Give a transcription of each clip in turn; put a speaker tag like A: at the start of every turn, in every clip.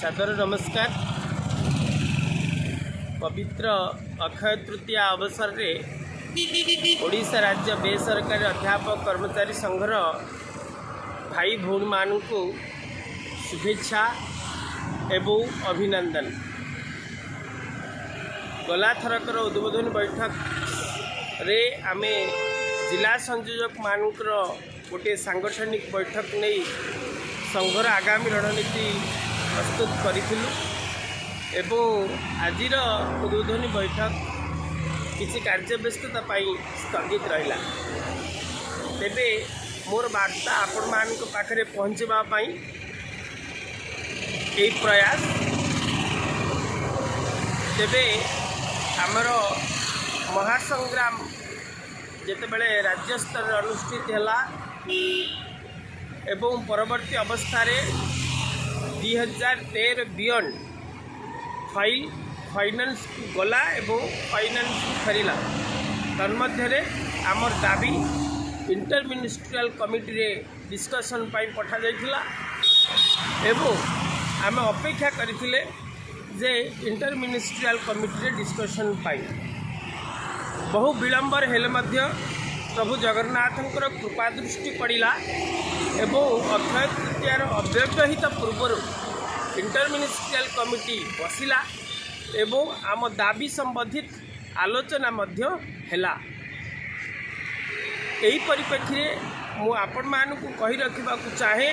A: सादर नमस्कार। पवित्र अक्षय तृतीया अवसर में ओडिशा राज्य बेसरकारी अध्यापक कर्मचारी संघर भाई भौणी मानू शुभेच्छा एवं अभिनंदन। गला थरकर उद्बोधन बैठक रे आमे जिला संयोजक मानकर गोटे सांगठनिक बैठक नहीं संघर आगामी रणनीति प्रस्तुत करूँ एवं आज उद्बोधनी बैठक किसी कार्यव्यस्तता स्थगित रहा। तेबे मोर वार्ता आपण मान पाखे पहुँचवाई प्रयास। तेबे आमर महासंग्राम जितेबले राज्य स्तर अनुष्ठित है एवं परवर्ती अवस्था 2013 बियॉन्ड फाइनान्स गला एवं फाइनान्स फेरला तन्मध्य आमर दाबी इंटर मिनिस्ट्रियल कमिटी रे डिस्कशन पाई पठा जाइथिला एवं आम अपेक्षा करथिले जे इंटर मिनिस्ट्रियल कमिटी रे डिस्कशन पाई बहु विलंबर हेले मध्य प्रभु जगन्नाथंकर कृपा दृष्टि पड़ा एवं अक्षय तृतीयार अव्यवहित पूर्वर इंटर मिनिस्ट्रियल कमिटी बसिला एवं आम दाबी संबंधित आलोचना मध्य हैला। एही परिप्रेक्षी मु आपण मानकु कहि रखिबा को चाहे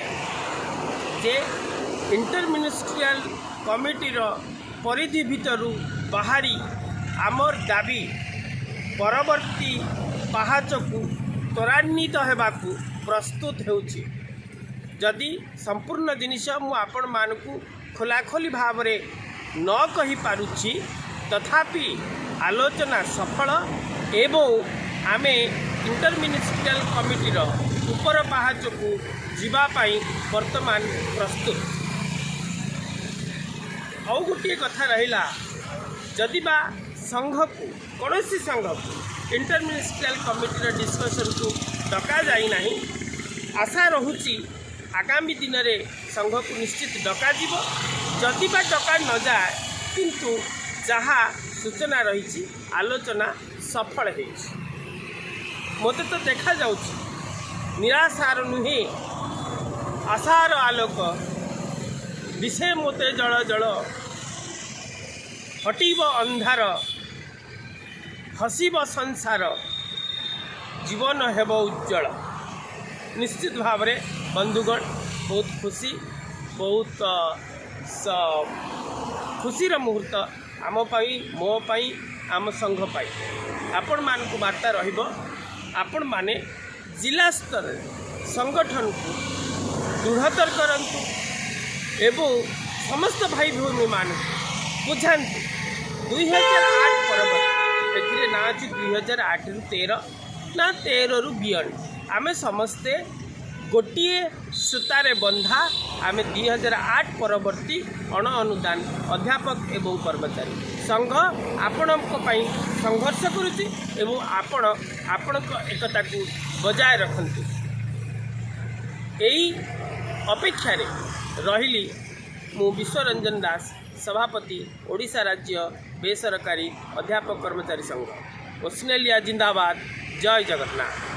A: जे इंटर मिनिस्ट्रियल कमिटी रो परिधि भितरु बाहरी आमर दाबी परवर्ती पहाच को त्वरान्वित होगाकू प्रस्तुत होउछि। जदि संपूर्ण जिनिष मु आपण मानकु खोलाखोली भाव रे न कहि पारुछि तथापि आलोचना सफल एवं आमे इंटर मिनिस्ट्रियल कमिटी रो ऊपर पहाच को जीवा पाई वर्तमान प्रस्तुत। और गोटे कथा रहिला जदि बा संघ को कौन संघ को इंटर मिनिस्ट्रियल कमिटी डिस्कशन को डका जाई नहीं। आशा रहुची आगामी दिन में संघ को निश्चित डका जीवो। जदि बा डका न जाए किंतु जहाँ सूचना रही आलोचना सफल है। मत तो देखा जाउची निराशार नुहे आशार आलोक विषय मते जल जल हटिब अंधार हसीब संसार जीवन हेब उज्जवल। निश्चित भाव में बंधुगण बहुत खुशी बहुत खुशीर मुहूर्त आम पाई मो पाई आम संघ पाई आपण मान को वार्ता रहिबो। आपण माने जिला स्तर संगठन को दृढ़तर करंतु एवं समस्त भाई भौणी मान बुझातु 2008 परवर्ती एथिरे ना अछि 2008 रु 13 ना 13 रु बियॉन्ड आमे समस्ते गोटिए सूतारे बंधा आमे 2008 परवर्ती अण अनुदान अध्यापक एवं कर्मचारी संघ आपणक पई संघर्ष करुछि एवं आपणक एकता को बजाय रखंतु। एई अपेक्षा रे रहिली मु विश्वरंजन दास सभापति ओडिशा राज्य बेसरकारी अध्यापक कर्मचारी संघ। ओस्ट्रेलिया जिंदाबाद। जय जगन्नाथ।